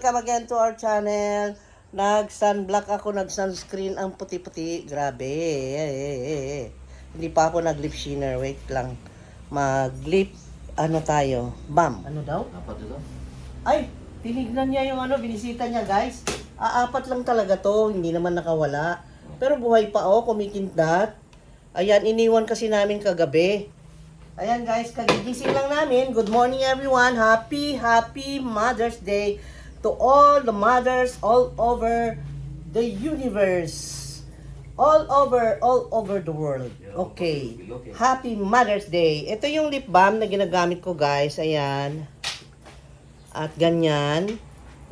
welcome again to our channel. Nag-sunblock ako, nag-sunscreen ang puti-puti. Grabe. Hindi pa ako nag-lip shiner. Wait lang. Mag-lip, ano tayo? Balm. Ano daw? Apat ito? Ay, tinignan niya yung binisita niya, guys. Apat lang talaga to. Hindi naman nakawala. Pero buhay pa, kumikindat. Ayan, iniwan kasi namin kagabi. Ayan guys, kagigising lang namin. Good morning everyone. Happy Mother's Day to all the mothers all over the universe. All over the world. Okay. Happy Mother's Day. Ito yung lip balm na ginagamit ko guys. Ayan. At ganyan.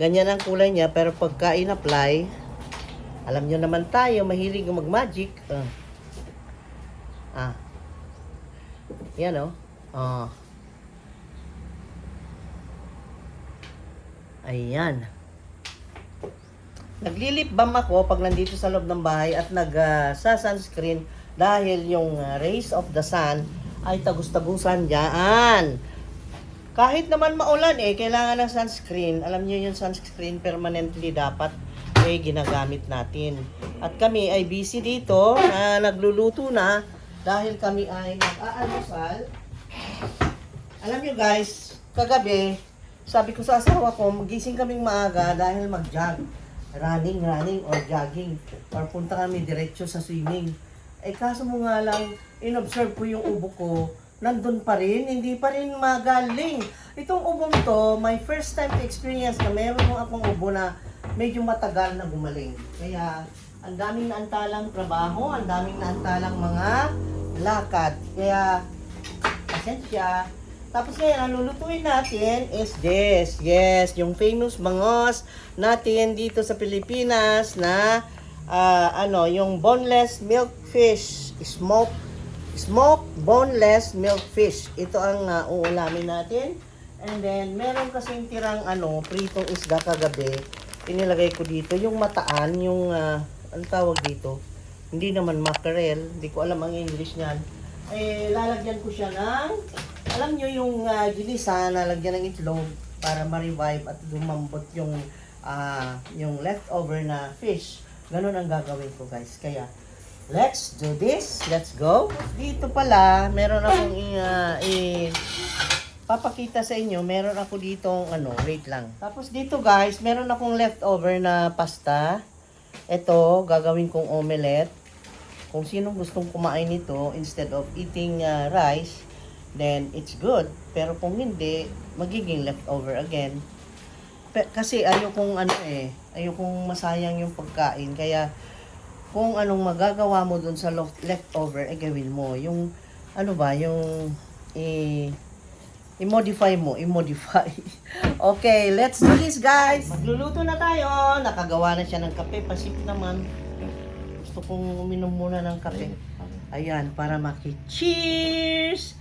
Ganyan ang kulay niya. Pero pagka in-apply, alam nyo naman tayo, mahilig mag-magic. Yan Ayan. Naglilip balm ako pag nandito sa loob ng bahay at sa sunscreen dahil yung rays of the sun ay tagus-tagusan diyan. Kahit naman maulan kailangan ng sunscreen. Alam niyo yung sunscreen permanently dapat ginagamit natin. At kami ay busy dito na nagluluto na dahil kami ay nag-aalmusal. Alam nyo guys, kagabi, sabi ko sa asawa ko, magising kaming maaga dahil mag-jog. Running or jogging. Or punta kami diretso sa swimming. Kaso mo nga lang, in-observe ko yung ubo ko, nandun pa rin, hindi pa rin magaling. Itong ubong to, my first time to experience na meron akong ubo na medyo matagal na gumaling. Kaya, ang daming naantalang trabaho, ang daming naantalang mga lakad. Kaya, pasensya. Tapos ngayon, ang lulutuin natin is this. Yes, yung famous bangos natin dito sa Pilipinas na, yung boneless milk fish. Smoked boneless milk fish. Ito ang uulamin natin. And then, meron kasing tirang pritong isda kagabi. Inilagay ko dito. Yung mataan, yung, ano tawag dito? Hindi naman mackerel. Hindi ko alam ang English niyan. Lalagyan ko siya ng, alam nyo yung ginisa, lalagyan ng itlog para ma-revive at lumambot yung leftover na fish. Ganun ang gagawin ko guys. Kaya, let's do this. Let's go. Dito pala, meron akong papakita sa inyo. Meron ako ditong, wait lang. Tapos dito guys, meron akong leftover na pasta. Ito, gagawin kong omelette. Kung sinong gustong kumain nito, instead of eating rice, then it's good. Pero kung hindi, magiging leftover again. Kasi ayokong ayokong masayang yung pagkain. Kaya, kung anong magagawa mo dun sa leftover, gawin mo. Yung, i-modify mo. Okay, let's do this guys. Magluluto na tayo. Nakagawa na siya ng kape. Pasip naman. Gusto kong uminom muna ng kape. Ayan, para cheers!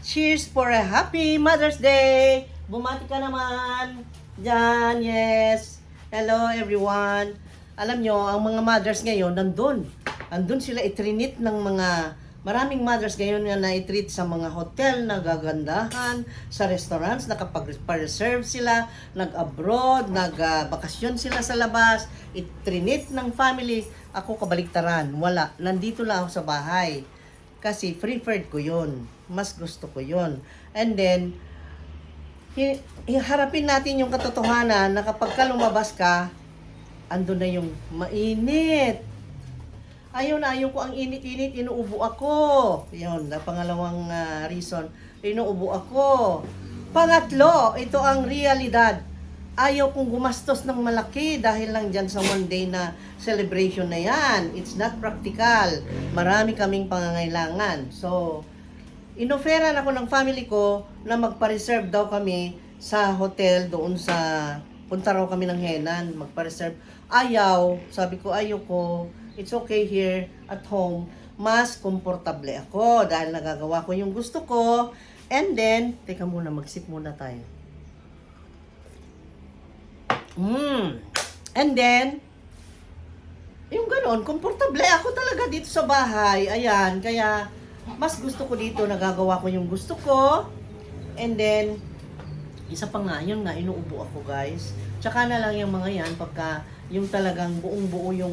Cheers for a happy Mother's Day! Bumati ka naman. Diyan, yes. Hello everyone. Alam nyo, ang mga mothers ngayon, nandun sila itrinit ng mga maraming mothers ngayon na na-treat sa mga hotel na gagandahan, sa restaurants, nakapag-reserve sila, nag-abroad, nag-bakasyon sila sa labas, itrinit ng family. Ako kabaligtaran, wala. Nandito lang ako sa bahay. Kasi preferred ko yun. Mas gusto ko yun. And then, harapin natin yung katotohanan na kapag lumabas ka, andun na yung mainit. Ayaw ko ang init-init, inuubo ako. Yun, pangalawang reason, inuubo ako. Pangatlo, ito ang realidad. Ayaw kong gumastos ng malaki dahil lang dyan sa one day na celebration na yan. It's not practical. Marami kaming pangangailangan. So, inoferan ako ng family ko na magpa-reserve daw kami sa hotel doon sa, punta raw kami ng Henan, magpa-reserve. Ayaw, sabi ko ayoko. It's okay here at home. Mas komportable ako dahil nagagawa ko yung gusto ko. And then, teka muna, mag-sip muna tayo. And then, yung ganoon, komportable ako talaga dito sa bahay. Ayan, kaya mas gusto ko dito, nagagawa ko yung gusto ko. And then, isa pa nga, yun nga, inuubo ako guys. Tsaka na lang yung mga yan, pagka yung talagang buong-buo yung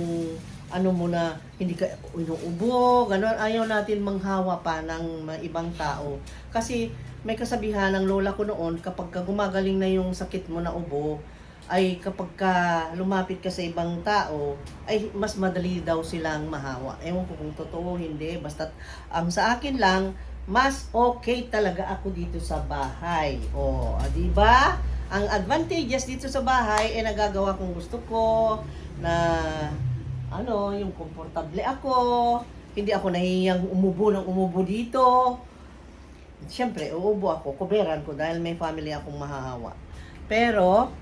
ano mo na hindi ka inuubo, gano'n. Ayaw natin manghawa pa ng mga ibang tao. Kasi may kasabihan ng lola ko noon, kapag ka gumagaling na yung sakit mo na ubo, ay kapag ka lumapit ka sa ibang tao, ay mas madali daw silang mahawa. Ewan ko kung totoo, hindi. Basta ang sa akin lang, mas okay talaga ako dito sa bahay. O, di ba? Ang advantages dito sa bahay, eh nagagawa kong gusto ko, na ano, yung komportable ako, hindi ako nahihiyang umubo ng umubo dito. Siyempre, uubo ako, kuberan ko dahil may family akong mahahawa. Pero,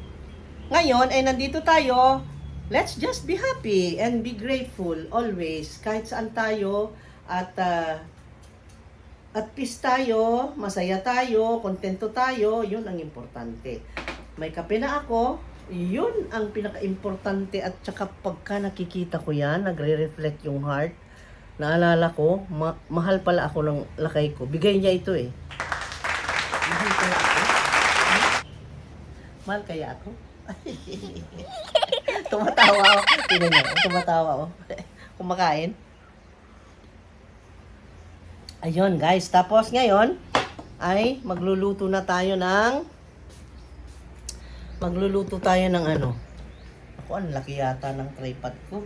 ngayon ay nandito tayo, let's just be happy and be grateful always. Kahit saan tayo at peace tayo, masaya tayo, kontento tayo, yun ang importante. May kape na ako, yun ang pinaka-importante at saka pagka nakikita ko yan, nagre-reflect yung heart, naalala ko, mahal pala ako ng lakay ko. Bigay niya ito eh. Mahal kaya ako? Mahal kaya ako? Tumatawa ako. Tingnan niyo, tumatawa ako. Kumakain. Ayun guys, tapos ngayon ay magluluto tayo ng ano. Ako, ang laki yata ng tripod ko.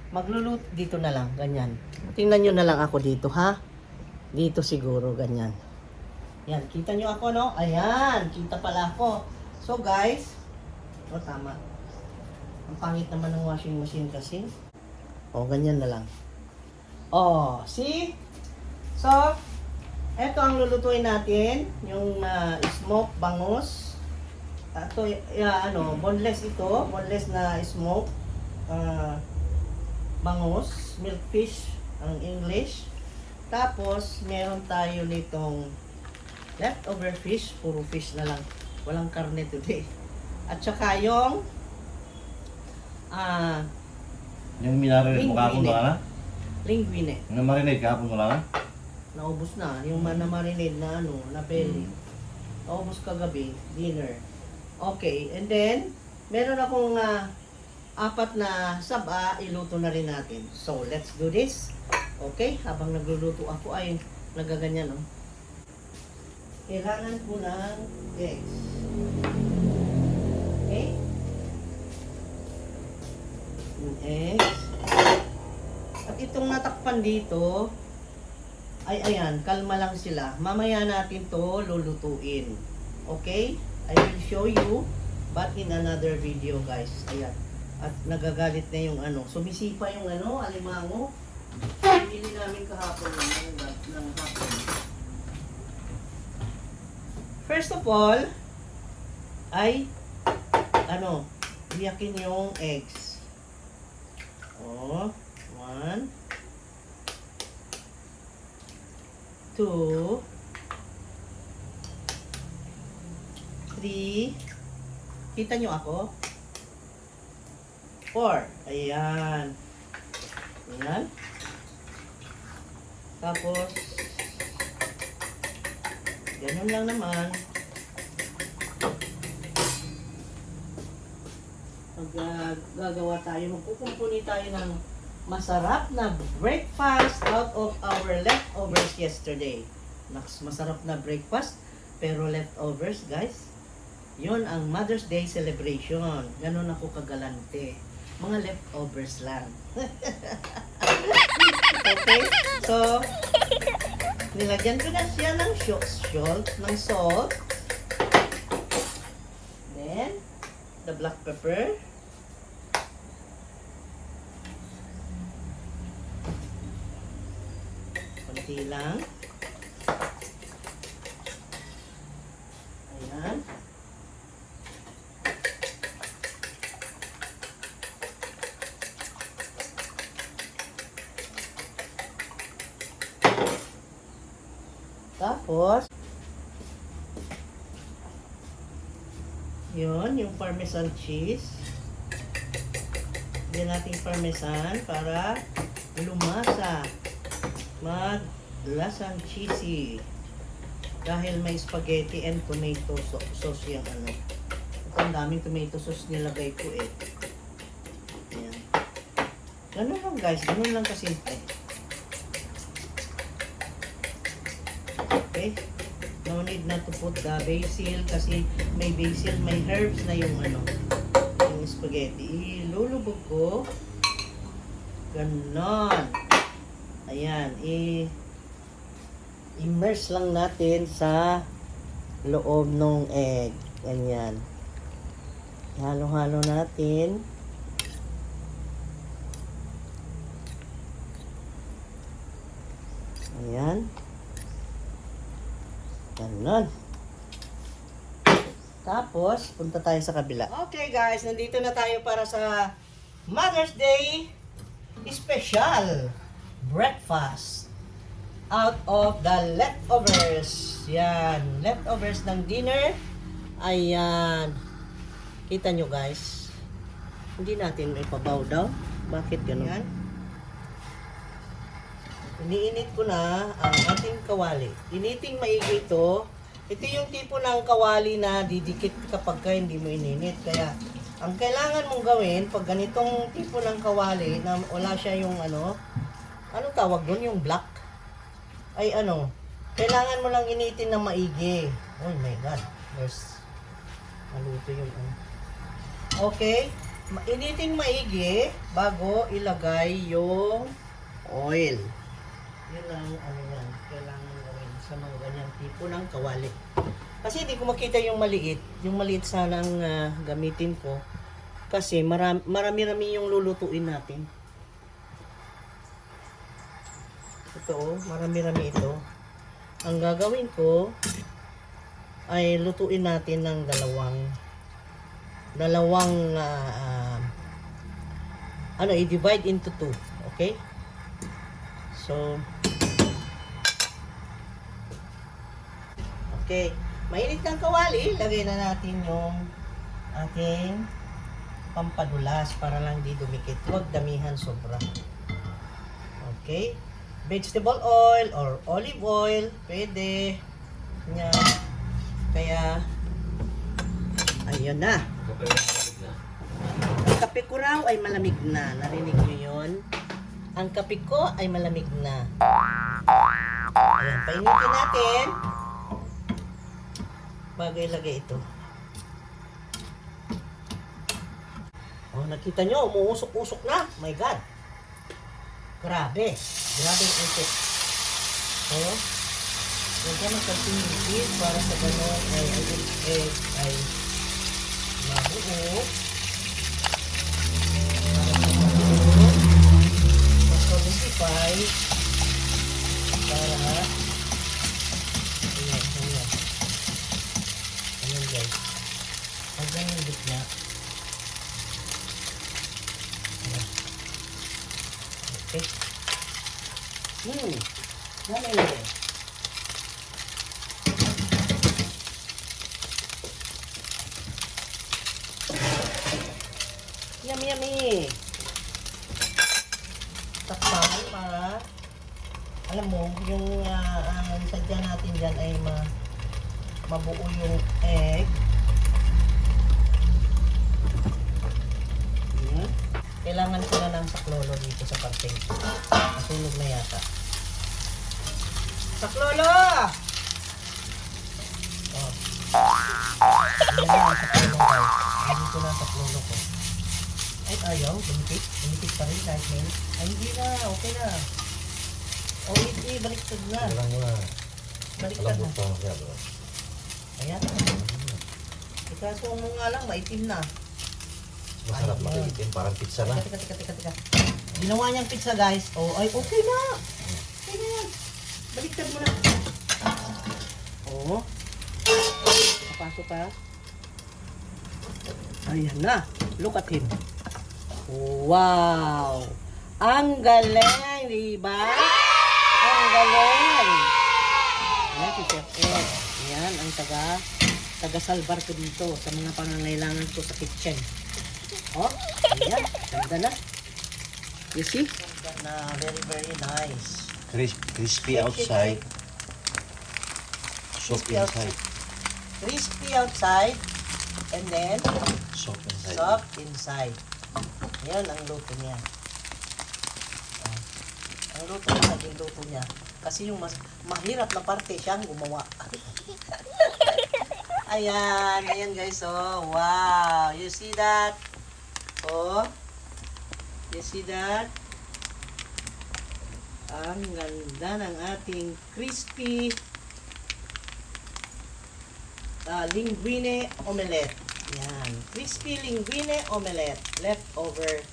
Magluluto dito na lang, ganyan. Tingnan nyo na lang ako dito, ha? Dito siguro, ganyan. Yan, kita nyo ako, no? Ayan, kita pala ako. So guys, tama. Ang pangit naman ng washing machine kasi. Ganyan na lang. See? So, eto ang lulutuin natin. Yung smoke bangus. Ito, boneless ito. Boneless na smoke. Bangus. Milkfish ang English. Tapos, meron tayo nitong leftover fish. Puro fish na lang. Walang karne today. At saka yung minarinate mo kahapon wala na? Linguine. Marinate kahapon wala na? Naubos na. Yung na-marinade na na belly. Naubos kagabi, dinner. Okay, and then, meron akong 4 na saba, iluto na rin natin. So, let's do this. Okay, habang nagluluto ako ay nagaganyan, no? Kailangan ko ng eggs. Okay? Yung eggs. At itong natakpan dito, ay ayan, kalma lang sila. Mamaya natin to lulutuin. Okay? I will show you, but in another video, guys. Ayan. At nagagalit na yung sumisipa yung alimango. Pinili namin kahapon ng hapon. First of all, ay, iyakin yung eggs. 1, 2, 3. Kita nyo ako? 4. Ayan. Ayan. Tapos, ganun lang naman. Gagawa tayo, magkukumpuni tayo ng masarap na breakfast out of our leftovers yesterday. Masarap na breakfast, pero leftovers, guys. Yun ang Mother's Day celebration. Ganun ako kagalante. Mga leftovers lang. Okay? So, nilagyan ko na siya ng salt. Then, the black pepper. Konti lang. Ayan. Tapos, yun, yung parmesan cheese. Bigyan natin parmesan para lumasa. Maglasang cheesy. Dahil may spaghetti and tomato sauce yung Ito, ang daming tomato sauce nilagay ko eh. Ayan. Ganun lang guys, ganun lang kasimple. Okay? No need na to put the basil kasi may basil, may herbs na yung yung spaghetti. Ilulubog ko. Ganon. Ayan, immerse lang natin sa loob ng egg. Ganyan. Halo-halo natin. Ayan. Ganon. Tapos, punta tayo sa kabila. Okay guys, nandito na tayo para sa Mother's Day special breakfast out of the leftovers. Yan, leftovers ng dinner. Ayan. Kita nyo guys. Hindi natin ipabaw daw. Bakit ganun? Yan. Iniinit ko na ang ating kawali. Initing maigi ito. Ito yung tipo ng kawali na didikit kapag ka hindi mo ininit. Kaya, ang kailangan mong gawin, pag ganitong tipo ng kawali, na wala siya yung anong tawag doon? Yung black? Ay kailangan mo lang initin na maigi. Oh my God. There's, maluto yung Okay. Initin maigi bago ilagay yung oil. Yun lang, yan, kailangan gawin sa mga ganyang tipo ng kawali. Kasi hindi ko makita yung maliit. Yung maliit sana ang gamitin ko. Kasi marami-rami yung lulutuin natin. Ito, marami-rami ito. Ang gagawin ko ay lutuin natin ng dalawang i-divide into two. Okay? So, okay. Mainit ng kawali, lagay na natin yung ating pampadulas para lang di dumikit. Huwag damihan sobra. Okay. Vegetable oil or olive oil, pwede. Yan. Kaya, ayun na. Ang kape ko raw ay malamig na. Narinig nyo yun? Ang kape ko ay malamig na. Ayan, painitin natin. Bago ilagay ito. Oh, nakita nyo, umuusok-usok na. My God. Grabe. Grabe yung usok. So, huwag ka magkasinigit para sa gano'n ay mabuo. Solidify para ayan guys hanggang yung gitna okay lalagay yummy takpan para alam mo yung sadya natin dyan ay mabuo yung egg. Ayan. Kailangan ko na ng saklolo dito sa parte ito. Masunog na yata. Saklolo! Oh. Ayan na ang saklolo guys. Ayan ko na ang saklolo ko. Ay, ayaw. Lumipit. Lumipit pa rin kahit may. Ay, hindi na. Okay na. O, hindi. Baliktad na. Baliktad na. Ayan. Ikaso mo nga lang, maitim na. Masarap maitim. Parang pizza na. Teka. Ginawa niyang pizza, guys. Oh, ay, okay na. Okay na yan. Baliktad mo na. Oh. Papasok ka. Ayan na. Look at him. Wow! Ang galing, diba? Ang galing! Ayan si Chef Ed. Ayan ang taga-salbar ko dito sa mga pangangailangan ko sa kitchen. Oh, ayan. Ganda na. You see? Ganda na. Very, very nice. Crispy outside. Soft inside. Crispy outside. and then Soft inside. soft inside. Yan ang luto niya. Ah, ang luto niya, naging luto niya. Kasi yung mahirap na parte siyang gumawa. Ayan, ayan guys, oh, wow, you see that? Oh, you see that? Ang ganda ng ating crispy linguine omelette. Yan, crispy linguine omelette. Leftover.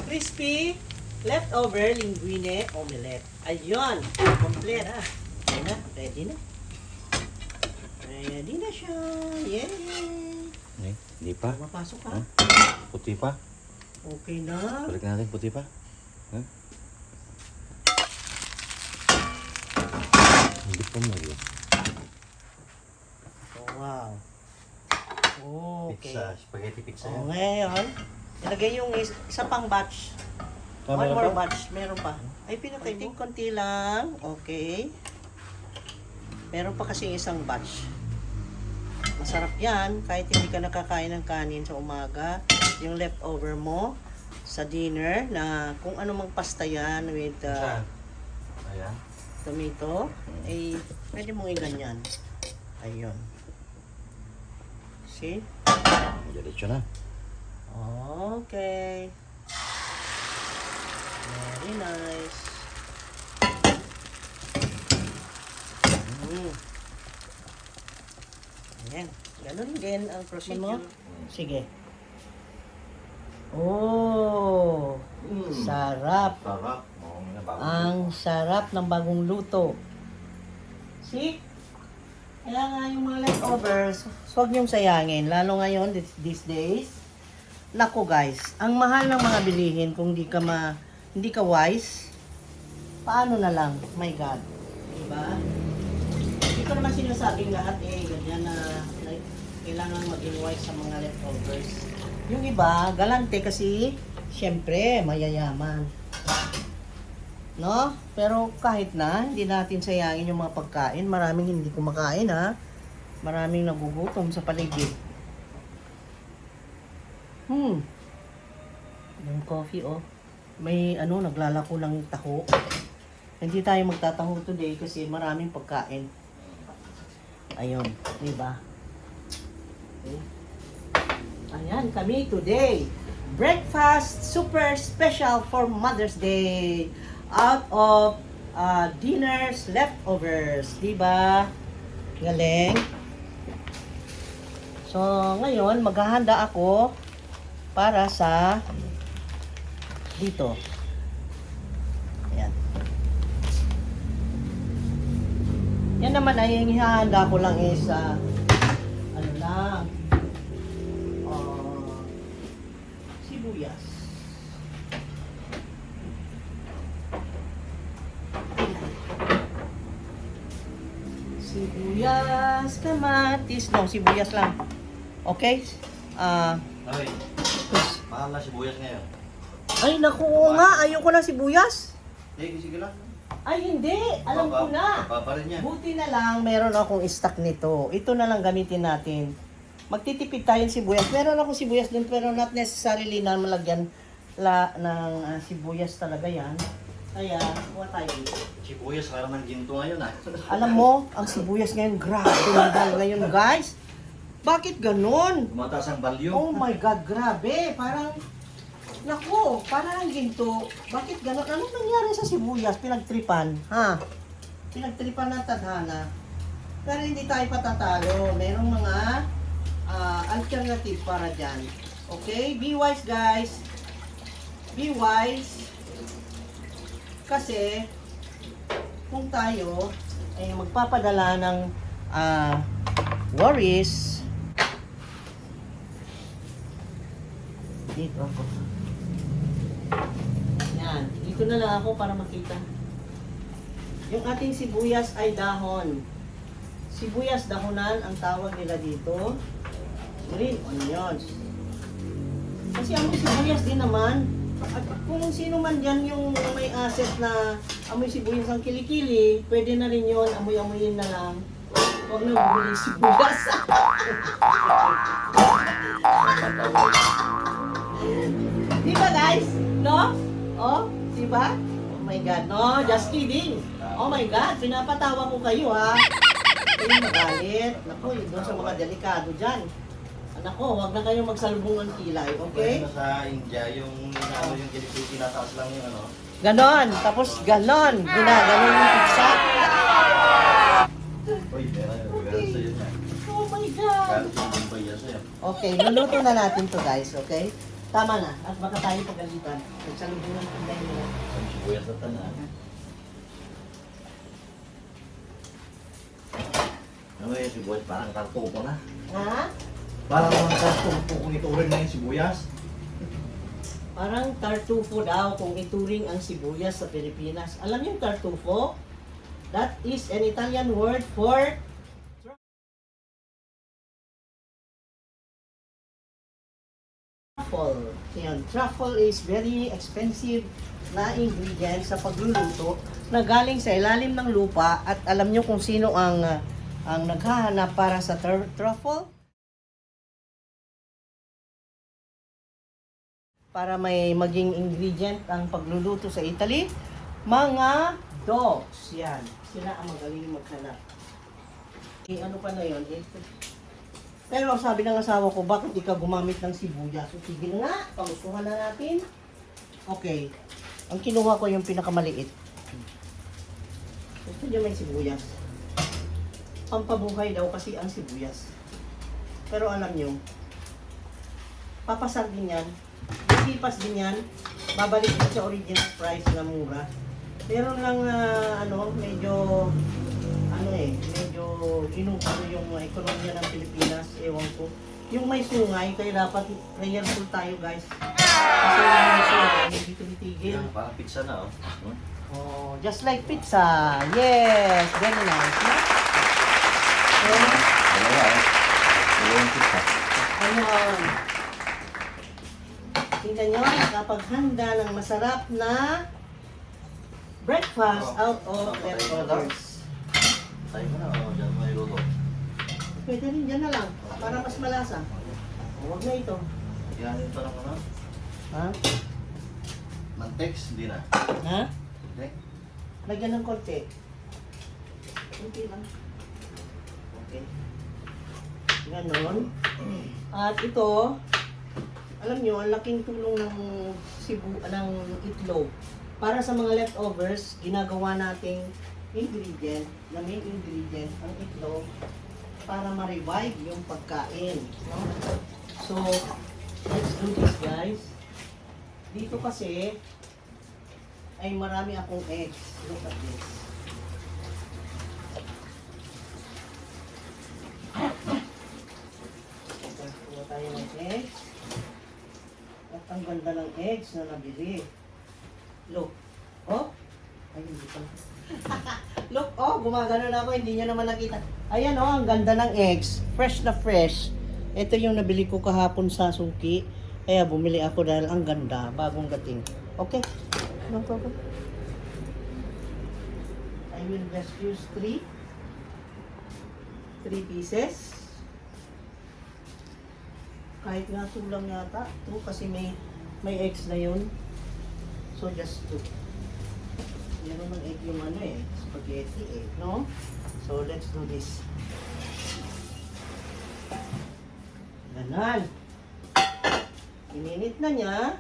Crispy leftover linguine omelette. Ayun, complete. Ayun na, ready na. Ready na siya. Yay! Eh, hindi pa. Mapasok ka. Huh? Puti pa. Okay na. Balik natin, puti pa. Huh? Hindi pa mo yun. Oh, wow. Okay. Pizza, spaghetti pizza. Oh, ngayon, ilagay yung isa pang batch. One meron more pa? batch. Meron pa. Ay, pinatay mo. Konti lang. Okay. Meron pa kasi isang batch. Masarap yan. Kahit hindi ka nakakain ng kanin sa umaga. Yung leftover mo sa dinner na kung ano mang pasta yan with Ayan. tomato, ay pwede mong iganyan. Ayun. See? Diretso na. Okay. Very nice. Ayan. Ganun din ang procedure mo. Sige. Oh, sarap. Sarap. Ang sarap ng bagong luto. See? Kaya nga yung mga leftovers, huwag niyong sayangin. Lalo ngayon, these days. Naku guys, ang mahal ng mga bilihin kung hindi ka wise, paano na lang? My God. Diba? Hindi ko naman sinasabing lahat ganyan na kailangan maging wise sa mga leftovers. Yung iba, galante kasi, syempre, mayayaman. No? Pero kahit na, hindi natin sayangin yung mga pagkain. Maraming hindi kumakain ha. Maraming nagugutom sa paligid. Yung coffee oh. May naglalako ng taho. Hindi tayo magtataho today kasi maraming pagkain. Ayun, di ba? Okay. Ayan kami today. Breakfast super special for Mother's Day. Out of dinners leftovers, di ba? Galing. So, ngayon maghahanda ako para sa dito. Ayan. Yan naman ay yung ihahanda ko lang is sibuyas. Sibuyas, kamatis. No, sibuyas lang. Okay? Ay, mahal na sibuyas ngayon. Ay, naku, oo nga. Ayoko na sibuyas. Sige lang. Ay, hindi. Alam ko na. Paparin niya. Buti na lang, meron akong stock nito. Ito na lang gamitin natin. Magtitipid tayo ng sibuyas. Meron akong sibuyas din, pero not necessarily na malagyan ng sibuyas talaga yan. Kaya, kuha tayo dito. Sibuyas, parang ng ginto ngayon ah. Alam mo, ang sibuyas ngayon, grabe mahal ngayon, guys. Bakit ganun? Tumataas ang value. Oh my God, grabe. Parang, naku, parang ang ginto. Bakit ganun? Anong nangyari sa sibuyas? Pinagtripan, ha? Pinagtripan ng tadhana. Pero hindi tayo patatalo. Merong mga alternative para dyan. Okay? Be wise, guys. Be wise. Kasi, kung tayo ay magpapadala ng worries, dito ako. Yan. Dito na lang ako para makita. Yung ating sibuyas ay dahon. Sibuyas dahonan ang tawag nila dito. Green onions. Kasi ang sibuyas din naman, at kung sino man dyan yung may asset na amoy sibuyas ang kilikili, pwede na rin yun, amoy-amoyin na lang. Huwag na bumili sibuyas. Di ba guys? No? Oh, di ba? Oh my God. No, just kidding. Oh my God, pinapatawa ko kayo ha. Kayo magalit. Naku, yun doon sa mga delikado dyan. Nako, huwag na kayong magsalubong ng kilay, okay? Pwede na sa India, yung ano yung tinataas lang yung ano. Ganon, tapos ganon. Ginaganon yung pizza. Uy, meron sa'yo na. Oh my God. Galit yung Bombay yan sa'yo. Okay, luluto na natin to guys, okay? Tama na, at baka tayo pagalitan. Magsalubong ng kilay nila. Ang sibuyas na tanan. Ano yung sibuyas? Parang kartopo na. Ha? Parang mga kartopo kung ituloy na yung sibuyas. Parang tartufo daw kung ituring ang sibuyas sa Pilipinas. Alam niyo yung tartufo? That is an Italian word for truffle. Yan, truffle is very expensive na ingredient sa pagluluto na galing sa ilalim ng lupa at alam niyo kung sino ang naghahanap para sa truffle? Para may maging ingredient ang pagluluto sa Italy, mga dogs. Yan. Sila ang magaling maghanap. Ano pa na yun? Pero sabi ng asawa ko, bakit di ka gumamit ng sibuyas? So, sige na nga, pagustuhan na natin. Okay. Ang kinuha ko yung pinakamaliit. Gusto niya may sibuyas. Pampabuhay daw kasi ang sibuyas. Pero alam nyo, papasar din yan. Isipas din yan. Babalik din sa original price na mura. Meron lang medyo ginugalo yung ekonomiya ng Pilipinas. Ewan ko. Yung may sungay, kaya dapat prayerful tayo guys. Kasi yung may sungay, hindi tumitigil. Yan, parang pizza na oh. Oh, just like pizza. Yes, very nice. No? So, Dalawa eh. Dalawang pizza. ayun. Tingnan nyo, kapag handa ng masarap na breakfast out of leftovers. Tayo mo na, oh, dyan mo iluto. Pwede rin dyan na lang, para mas malasa. O, huwag na ito. Yan yung tanong ko na. Ha? Mantex, hindi na. Ha? Okay? Lagyan ng konti. Konti lang. Okay. Ganon. At ito, alam nyo, ang laking tulong ng ng itlog. Para sa mga leftovers, ginagawa nating ingredient, na main ingredient, ang itlog, para ma-revive yung pagkain. No? So, let's do this guys. Dito kasi, ay marami akong eggs. Look at this. Kuha tayo ng eggs. At ang ganda ng eggs na nabili. Look. Oh. Ay, hindi pa. Look, oh, gumagano na ako. Hindi nyo naman nakita. Ayan, oh, ang ganda ng eggs. Fresh na fresh. Ito yung nabili ko kahapon sa suki. Kaya bumili ako dahil ang ganda. Bagong dating. Okay. No problem. I will just use 3 pieces. Kahit nga 2 lang yata. 2 kasi may eggs na yun. So just 2. Meron ng egg yung spaghetti egg, no? So let's do this. Ganon. Ininit na niya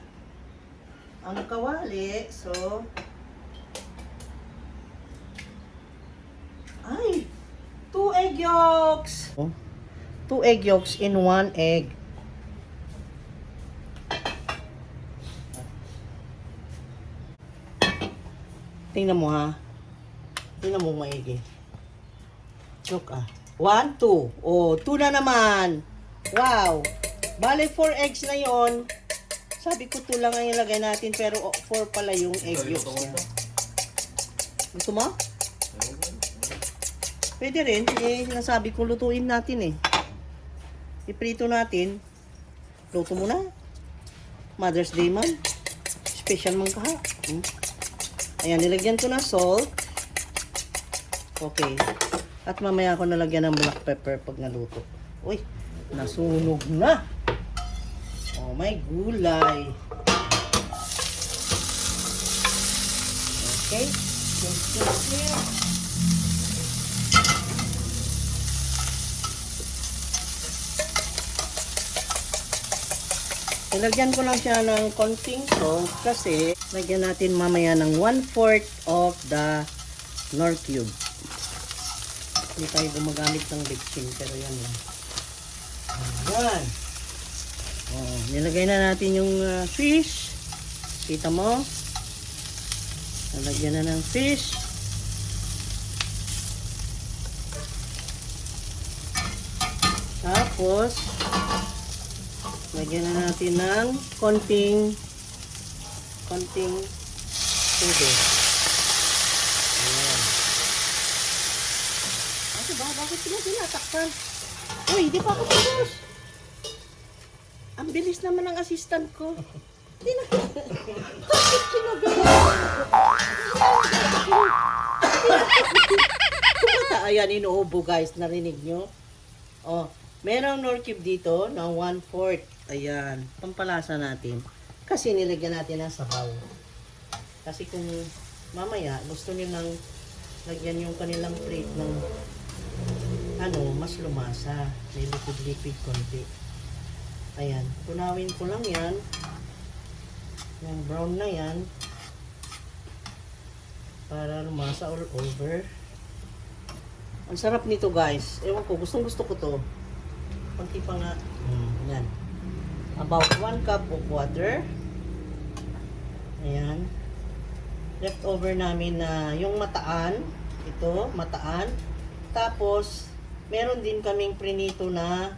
ang kawali. So, ay! 2 egg yolks! 2 egg yolks in 1 egg. Tingnan mo ha. Tingnan mo maigi. Look ah. 1, 2. Oh, 2 na naman. Wow. Bale, 4 eggs na yon. Sabi ko 2 lang ang ilagay natin pero 4 pala yung egg yolks niya. Gusto mo? Pwede rin. Eh, sinasabi ko lutuin natin eh. Iprito natin. Luto mo na. Mother's Day man. Special man ka ha. Ayan, nilagyan ko ng salt. Okay. At mamaya ako nalagyan ng black pepper pag naluto. Uy, nasunog na. Oh, may gulay. Okay. Ilagyan ko lang siya ng konting salt kasi lagyan natin mamaya ng 1/4 of the Knorr cube. Hindi tayo gumagamit ng bitchin pero yan lang. Ayan. Oh, nilagay na natin yung fish. Kita mo? Nalagyan na ng fish. Tapos, lagyan na natin ng konting tubig. Ayan. Ate ba? Bakit sila tinatakpan? Uy, di pa ako tapos. Ang bilis naman ng assistant ko. Hindi na. Bakit sinagawa? Ayan, inuubo guys. Narinig nyo? Oh, merong Knorr cube dito na 1/4. Ayan, pampalasa natin. Kasi nilagyan natin ng sabaw. Kasi kung mamaya gusto nyo nang lagyan yung kanilang plate ng mas lumasa. May liquid konti. Ayan, tunawin ko lang yan. Yung brown na yan. Para lumasa all over. Ang sarap nito guys. Ewan ko, gustong gusto ko to. Konti pa nga. Yan. About 1 cup of water. Ayan. Leftover namin na yung mataan. Ito, mataan. Tapos, meron din kaming prinito na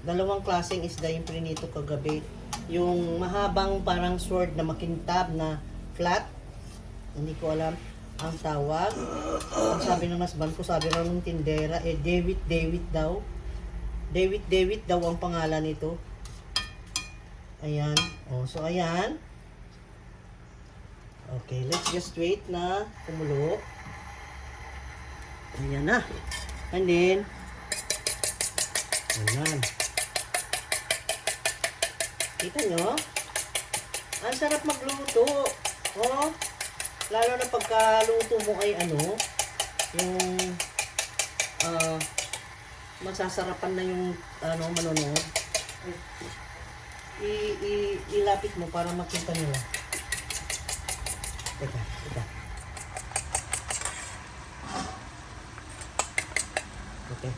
dalawang klaseng isda yung prinito kagabi. Yung mahabang parang sword na makintab na flat. Hindi ko alam ang tawag. Ang sabi ng husband ko, sabi raw ng tindera, David daw. David daw ang pangalan nito. Ayan. Oh, so ayan. Okay, let's just wait na kumulo. Ayan na. And then, ayan. Kita nyo? Ang sarap magluto. Oh, lalo na pagkaluto mo ay yung masasarapan na yung manonood. Ilapit mo para makita nila. Teka. Okay.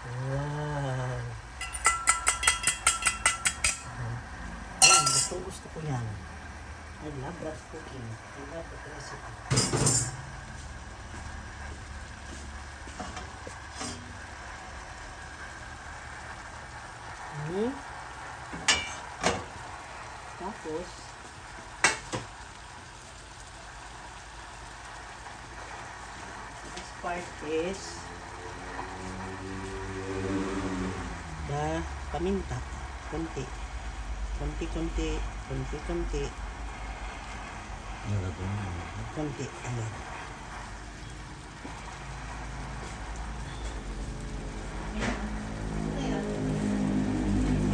Wow. Ayan, gusto ko yan. I love that cooking. I love that recipe. Tapos, this part is the paminta. Konti. Konti. Ayan.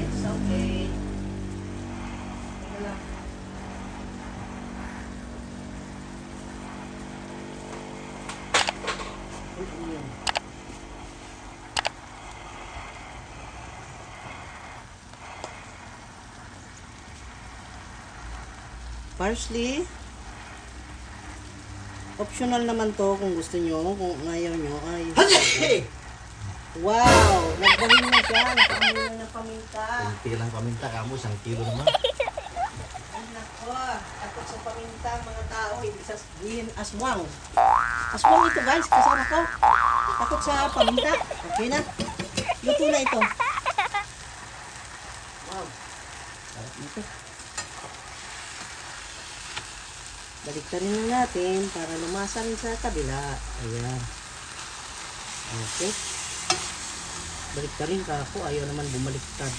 It's okay. Wala. Ayan. Parsley. Optional naman to kung gusto nyo. Kung ayaw nyo ay... Wow! Nagbahin na siya. Nagbahin na paminta. Kunti lang paminta ka mo, 1 kilo naman. Ay nako. Takot sa paminta mga tao. Hindi sasabihin aswang. Aswang ito guys. Kasama ko. Takot sa paminta. Okay na. Luto na ito. Wow. Sarap nito. Baliktarin na natin para lumasa rin sa kabila. Ayan. Okay. Baliktarin ka ako. Ayaw naman bumaliktad.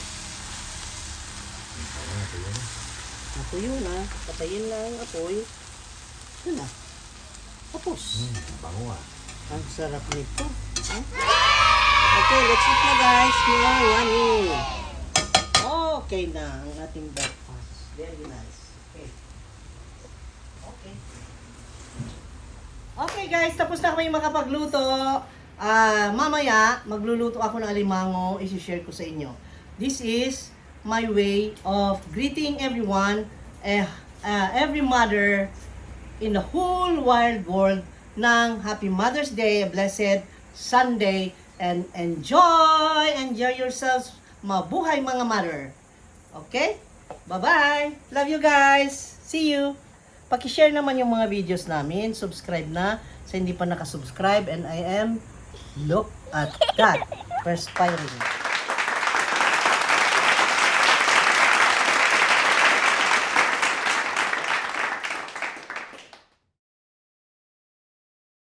Natuyo na. Patayin na ang apoy. Yun na. Tapos. Bango ah. Ang sarap nito. Huh? Okay, let's eat na guys. More yummy. Okay na ang ating breakfast. Very nice. Okay. Okay. Okay guys, tapos na kami makapagluto. Mamaya, magluluto ako ng alimango. Isi-share ko sa inyo. This is my way of greeting everyone, every mother in the whole wide world ng Happy Mother's Day, a blessed Sunday, and enjoy yourselves. Mabuhay mga mother. Okay? Bye-bye. Love you guys. See you. Paki-share naman yung mga videos namin. Subscribe na sa hindi pa nakasubscribe. And I am, look at that, perspiring.